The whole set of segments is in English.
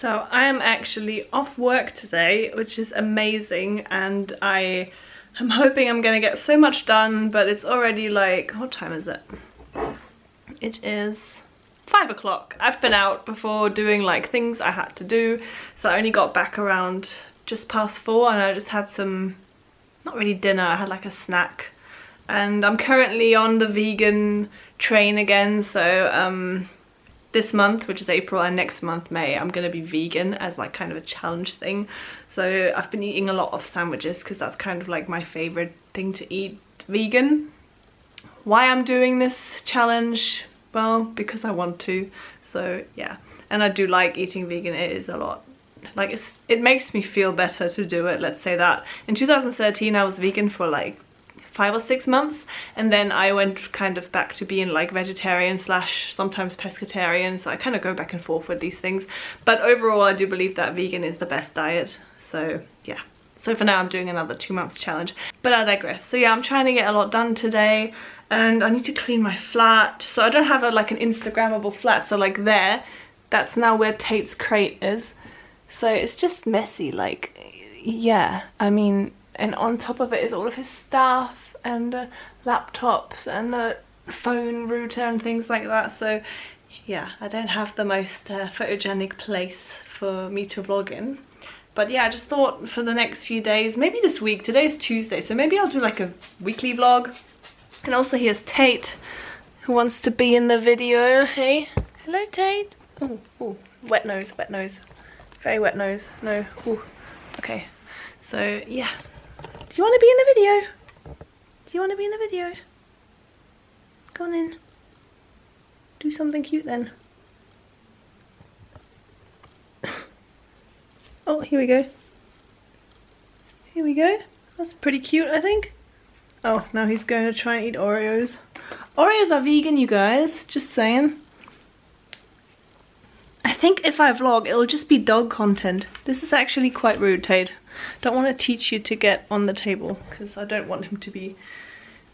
So I am actually off work today, which is amazing, and I am hoping I'm gonna get so much done, but it's already like, what time is it? It is 5 o'clock. I've been out before doing like things I had to do, so I only got back around just past 4, and I just had some, not really dinner, I had like a snack. And I'm currently on the vegan train again, so this month, which is April, and next month, May, I'm gonna be vegan as like kind of a challenge thing. So I've been eating a lot of sandwiches because that's kind of like my favorite thing to eat vegan. Why I'm doing this challenge? Well, because I want to. So yeah, and I do like eating vegan. It is a lot, like it makes me feel better to do it, let's say that. In 2013 I was vegan for like 5 or 6 months, and then I went kind of back to being like vegetarian slash sometimes pescatarian, so I kind of go back and forth with these things, but overall I do believe that vegan is the best diet. So yeah, so for now I'm doing another 2 months challenge, but I digress. So yeah, I'm trying to get a lot done today, and I need to clean my flat. So I don't have like an Instagrammable flat, so like there, that's now where Tate's crate is, so it's just messy, like, yeah, I mean, and on top of it is all of his stuff and laptops and the phone router and things like that. So yeah, I don't have the most photogenic place for me to vlog in. But yeah, I just thought for the next few days, maybe this week, today's Tuesday, so maybe I'll do like a weekly vlog. And also here's Tate, who wants to be in the video. Hey, hello Tate. Oh, oh, wet nose, very wet nose. No, ooh. Okay, so yeah, do you want to be in the video? Do you want to be in the video? Go on in. Do something cute then. Oh, here we go. Here we go. That's pretty cute, I think. Oh, now he's going to try and eat Oreos. Oreos are vegan, you guys. Just saying. I think if I vlog, it'll just be dog content. This is actually quite rude, Tate. Don't want to teach you to get on the table, because I don't want him to be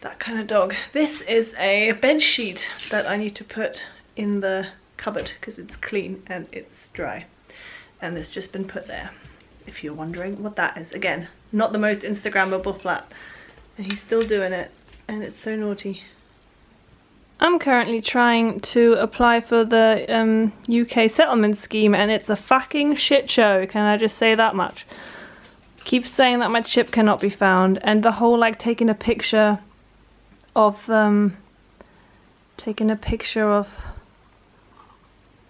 that kind of dog. This is a bed sheet that I need to put in the cupboard because it's clean and it's dry, and it's just been put there, if you're wondering what that is. Again, not the most Instagrammable flat, and he's still doing it, and it's so naughty. I'm currently trying to apply for the UK settlement scheme, and it's a fucking shit show, can I just say that much? Keeps saying that my chip cannot be found, and the whole like taking a picture of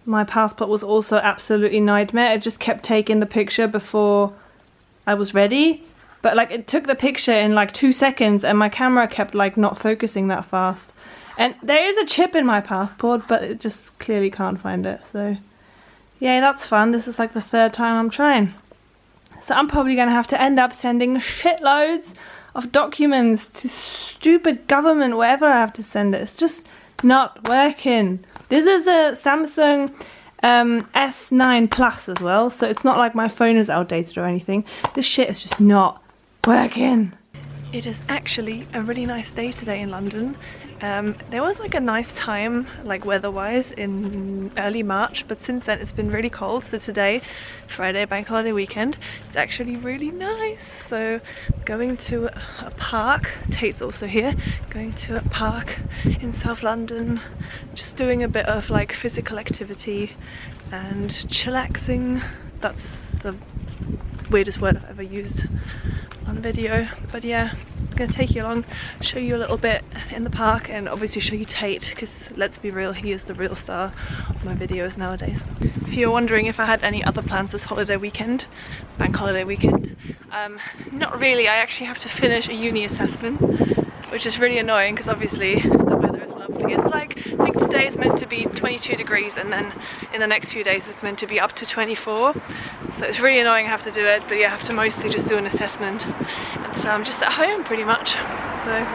my passport was also absolutely nightmare. It just kept taking the picture before I was ready, but like it took the picture in like 2 seconds, and my camera kept like not focusing that fast. And there is a chip in my passport, but it just clearly can't find it. So yeah, that's fun. This is like the 3rd time I'm trying. So I'm probably gonna have to end up sending shitloads of documents to stupid government, wherever I have to send it. It's just not working. This is a Samsung S9 Plus as well, so it's not like my phone is outdated or anything. This shit is just not working. It is actually a really nice day today in London. There was like a nice time, like weather-wise, in early March, but since then it's been really cold. So today, Friday, bank holiday weekend, it's actually really nice. So going to a park, Tate's also here, going to a park in South London, just doing a bit of like physical activity and chillaxing. That's the weirdest word I've ever used on video, but yeah, I'm gonna take you along, show you a little bit in the park, and obviously show you Tate, because let's be real, he is the real star of my videos nowadays. If you're wondering if I had any other plans this holiday weekend, bank holiday weekend, not really. I actually have to finish a uni assessment, which is really annoying because obviously the weather is lovely. It's like, I think today is meant to be 22 degrees, and then in the next few days it's meant to be up to 24. So it's really annoying I have to do it, but yeah, I have to mostly just do an assessment. And so I'm just at home pretty much. So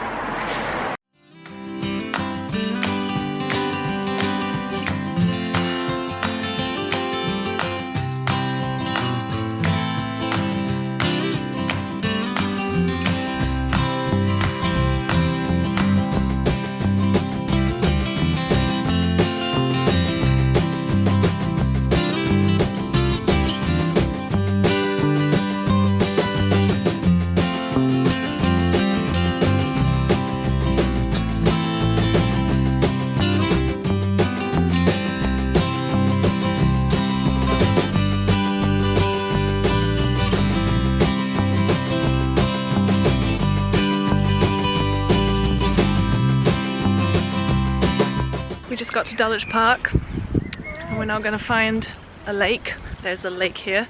We just got to Dulwich Park and we're now going to find a lake. There's a lake here,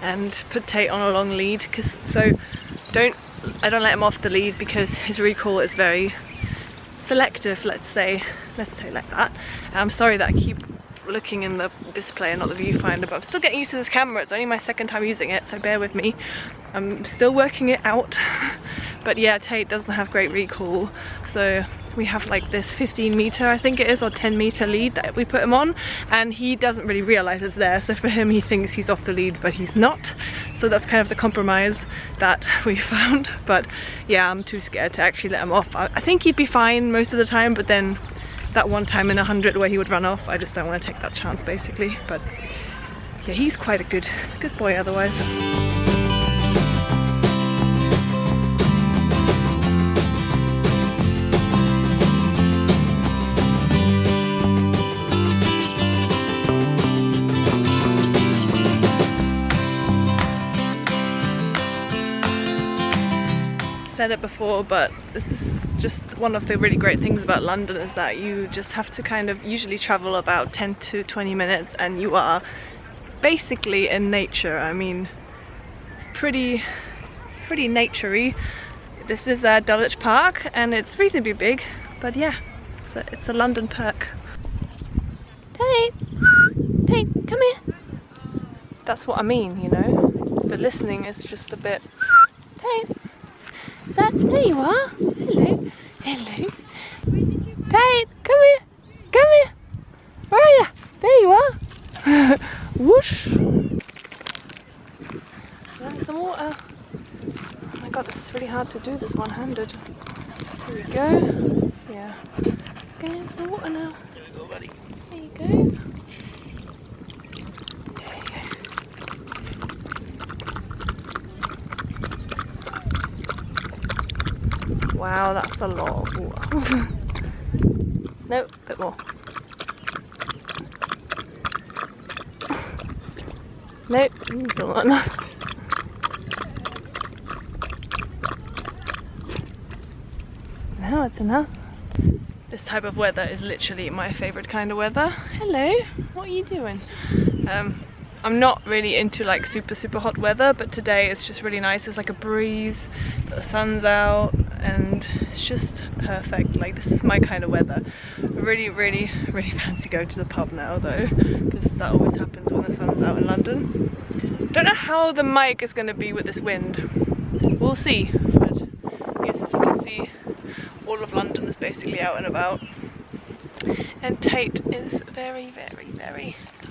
and put Tate on a long lead, I don't let him off the lead because his recall is very selective, let's say like that. I'm sorry that I keep looking in the display and not the viewfinder, but I'm still getting used to this camera. It's only my second time using it, so bear with me. I'm still working it out. But yeah, Tate doesn't have great recall, so we have like this 15 meter, I think it is, or 10 meter lead that we put him on, and he doesn't really realize it's there, so for him he thinks he's off the lead but he's not. So that's kind of the compromise that we found. But yeah, I'm too scared to actually let him off. I think he'd be fine most of the time, but then that one time in 100 where he would run off, I just don't want to take that chance basically. But yeah, he's quite a good boy otherwise. Said it before, but this is just one of the really great things about London, is that you just have to kind of usually travel about 10 to 20 minutes and you are basically in nature. I mean, it's pretty naturey. This is Dulwich Park and it's reasonably big, but yeah, it's a London perk. Tate, come here. That's what I mean, you know. The listening is just a bit. Tate. There you are. Hello. Hello. Tate, come here. Come here. Where are you? There you are. Whoosh. And some water. Oh my god, this is really hard to do this one-handed. There we go. Yeah. Okay, some water now. There we go, buddy. There you go. Wow, that's a lot of water. Nope, a bit more. Nope, still not enough. Now it's enough. This type of weather is literally my favourite kind of weather. Hello, what are you doing? I'm not really into like super hot weather, but today it's just really nice. There's like a breeze, but the sun's out, and it's just perfect. Like, this is my kind of weather. I really fancy going to the pub now though, because that always happens when the sun's out in London. Don't know how the mic is going to be with this wind. We'll see. But yes, as you can see, all of London is basically out and about. And Tate is very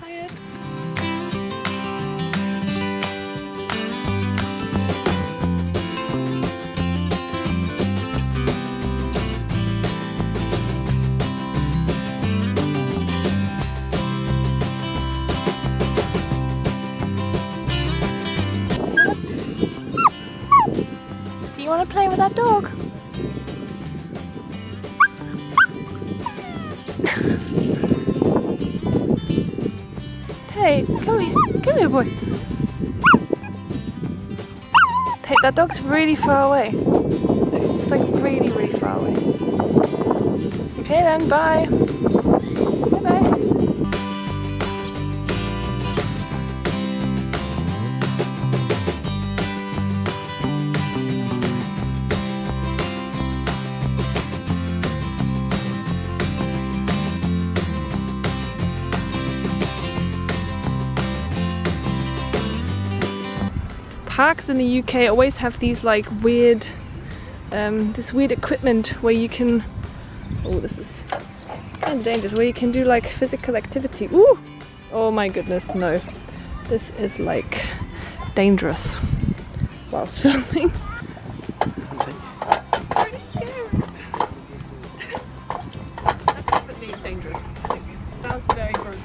tired. Do you want to play with that dog? Hey, come here boy. Tate, that dog's really far away. It's like really far away. Okay then, bye. Bye. Parks in the UK always have these like weird, this weird equipment where you can, oh this is kind of dangerous, where you can do like physical activity. Ooh! Oh my goodness, no. This is like dangerous whilst filming. It's pretty scary. That's definitely dangerous. It sounds very gross.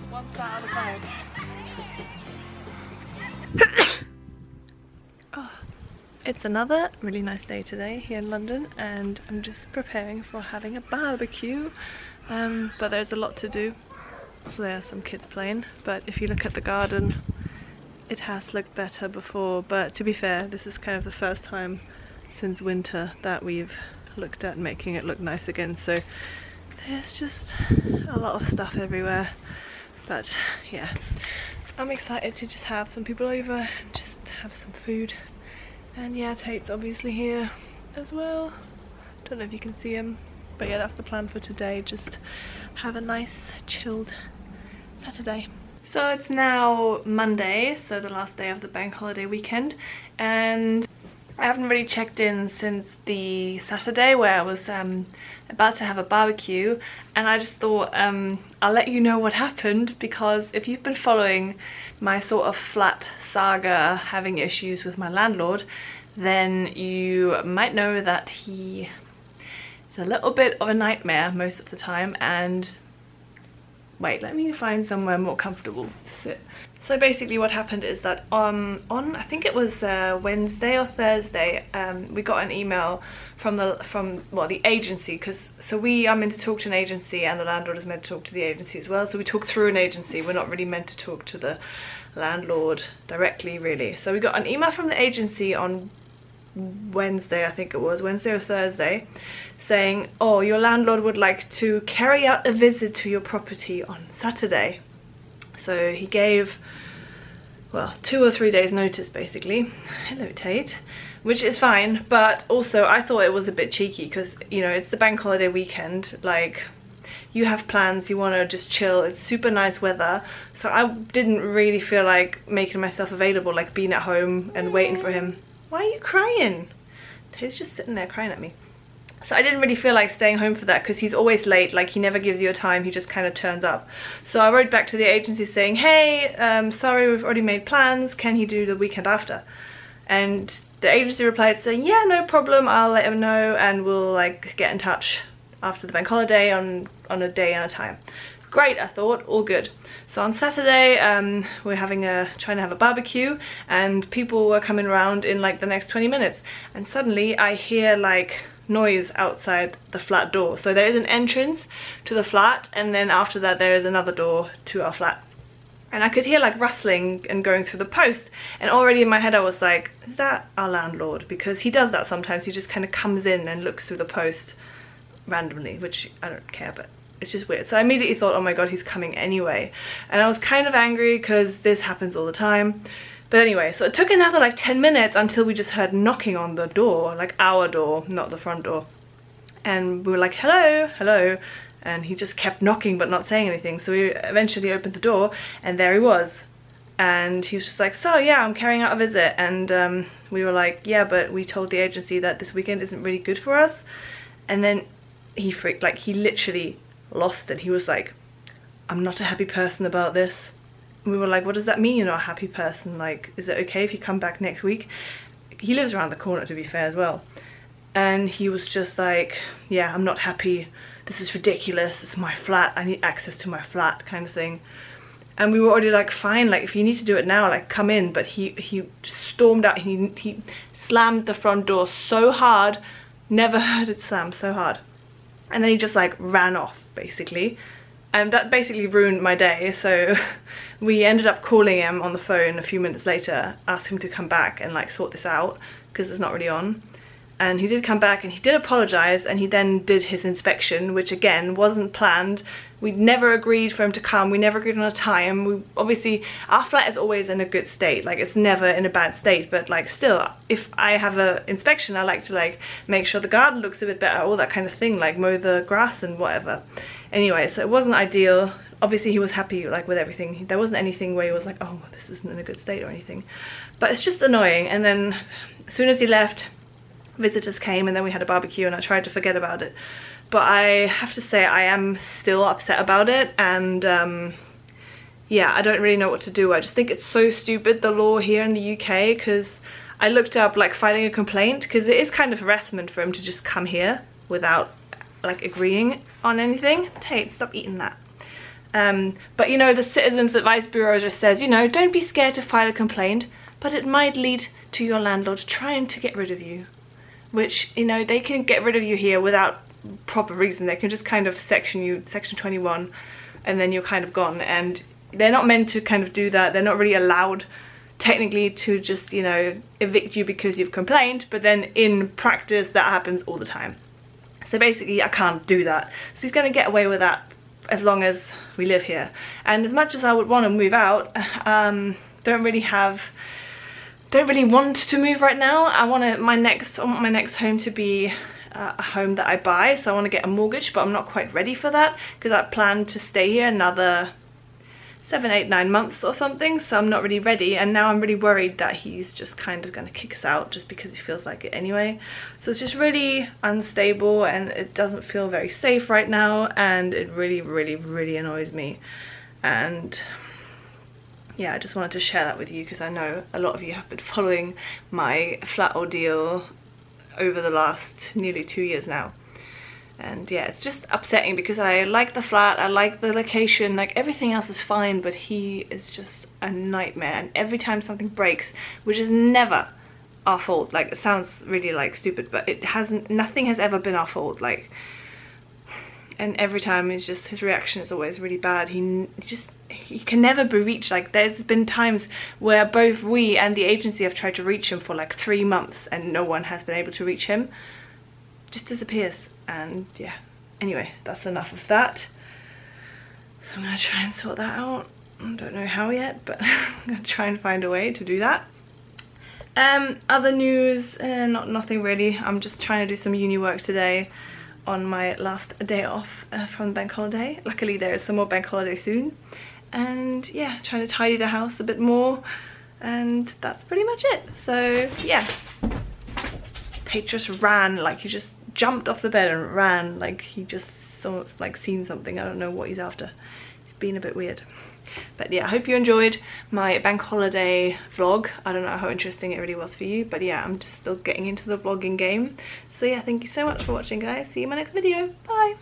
One star out of 5. It's another really nice day today here in London, and I'm just preparing for having a barbecue. but there's a lot to do. So there are some kids playing, but if you look at the garden, it has looked better before, but to be fair, this is kind of the first time since winter that we've looked at making it look nice again, so there's just a lot of stuff everywhere. But yeah, I'm excited to just have some people over and just have some food. And yeah, Tate's obviously here as well. Don't know if you can see him, but yeah, that's the plan for today, just have a nice chilled Saturday. So it's now Monday, so the last day of the bank holiday weekend, and I haven't really checked in since the Saturday where I was about to have a barbecue, and I just thought I'll let you know what happened, because if you've been following my sort of flat saga having issues with my landlord, then you might know that he is a little bit of a nightmare most of the time. And wait, let me find somewhere more comfortable to sit. So basically what happened is that on I think it was Wednesday or Thursday, we got an email from the agency, because we are meant to talk to an agency and the landlord is meant to talk to the agency as well. So we talk through an agency, we're not really meant to talk to the landlord directly really. So we got an email from the agency on Wednesday, I think it was Wednesday or Thursday, saying, oh, your landlord would like to carry out a visit to your property on Saturday. So he gave, well, 2 or 3 days notice basically. Hello Tate. Which is fine, but also I thought it was a bit cheeky, because you know, it's the bank holiday weekend, like you have plans, you want to just chill, it's super nice weather, so I didn't really feel like making myself available, like being at home and waiting for him. Why are you crying? Tate's just sitting there crying at me. So I didn't really feel like staying home for that, because he's always late, like he never gives you a time, he just kind of turns up. So I wrote back to the agency saying, hey, sorry, we've already made plans, can he do the weekend after? And the agency replied saying, yeah, no problem, I'll let him know and we'll like get in touch after the bank holiday on a day and a time. Great, I thought, all good. So on Saturday, we're trying to have a barbecue, and people were coming around in like the next 20 minutes, and suddenly I hear like noise outside the flat door. So there is an entrance to the flat, and then after that there is another door to our flat. And I could hear like rustling and going through the post, and already in my head I was like, is that our landlord? Because he does that sometimes, he just kind of comes in and looks through the post randomly, which I don't care, but it's just weird. So I immediately thought, oh my god, he's coming anyway. And I was kind of angry because this happens all the time. But anyway, so it took another like 10 minutes until we just heard knocking on the door, like our door, not the front door. And we were like, hello, hello. And he just kept knocking but not saying anything. So we eventually opened the door and there he was. And he was just like, so yeah, I'm carrying out a visit. And we were like, yeah, but we told the agency that this weekend isn't really good for us. And then he freaked, like he literally lost it. He was like, I'm not a happy person about this. And we were like, what does that mean you're not a happy person? Like, is it okay if you come back next week? He lives around the corner, to be fair, as well. And he was just like, yeah, I'm not happy. This is ridiculous. It's my flat. I need access to my flat, kind of thing. And we were already like, fine, like if you need to do it now, like come in. But he stormed out. He slammed the front door so hard. Never heard it slam so hard. And then he just like ran off basically, and that basically ruined my day. So we ended up calling him on the phone a few minutes later, asked him to come back and like sort this out because it's not really on. And he did come back and he did apologize, and he then did his inspection, which again wasn't planned. We never agreed for him to come, we never agreed on a time. Obviously our flat is always in a good state, like it's never in a bad state, but like still, if I have an inspection I like to like make sure the garden looks a bit better, all that kind of thing, like mow the grass and whatever. Anyway, so it wasn't ideal. Obviously he was happy like with everything. There wasn't anything where he was like, oh, this isn't in a good state or anything, but it's just annoying. And then as soon as he left, visitors came, and then we had a barbecue, and I tried to forget about it. But I have to say I am still upset about it, and yeah, I don't really know what to do. I just think it's so stupid, the law here in the UK, because I looked up like filing a complaint, because it is kind of harassment for him to just come here without like agreeing on anything. Tate, stop eating that. But you know, the Citizens Advice Bureau just says, you know, don't be scared to file a complaint, but it might lead to your landlord trying to get rid of you. Which, you know, they can get rid of you here without proper reason. They can just kind of section you, section 21, and then you're kind of gone. And they're not meant to kind of do that. They're not really allowed technically to just, you know, evict you because you've complained, but then in practice that happens all the time. So basically I can't do that. So he's going to get away with that as long as we live here. And as much as I would want to move out, don't really want to move right now. I want my next home to be a home that I buy, so I want to get a mortgage, but I'm not quite ready for that because I plan to stay here another 7, 8, 9 months or something, so I'm not really ready. And now I'm really worried that he's just kind of going to kick us out just because he feels like it anyway. So it's just really unstable and it doesn't feel very safe right now, and it really annoys me. And yeah, I just wanted to share that with you because I know a lot of you have been following my flat ordeal over the last nearly 2 years now. And yeah, it's just upsetting because I like the flat, I like the location, like everything else is fine, but he is just a nightmare. And every time something breaks, which is never our fault, like it sounds really like stupid, but nothing has ever been our fault, like, and every time it's just, his reaction is always really bad. He can never be reached. Like there's been times where both we and the agency have tried to reach him for like 3 months and no one has been able to reach him. Just disappears. And yeah, anyway, that's enough of that. So I'm gonna try and sort that out. I don't know how yet, but I'm gonna try and find a way to do that. Other news, nothing really. I'm just trying to do some uni work today on my last day off from the bank holiday. Luckily there is some more bank holiday soon. And yeah, trying to tidy the house a bit more, and that's pretty much it. So yeah, Tate just ran, like he just jumped off the bed and ran, like he just saw, like seen something. I don't know what he's after. He's been a bit weird. But yeah, I hope you enjoyed my bank holiday vlog. I don't know how interesting it really was for you, but yeah, I'm just still getting into the vlogging game. So yeah, thank you so much for watching, guys. See you in my next video. Bye.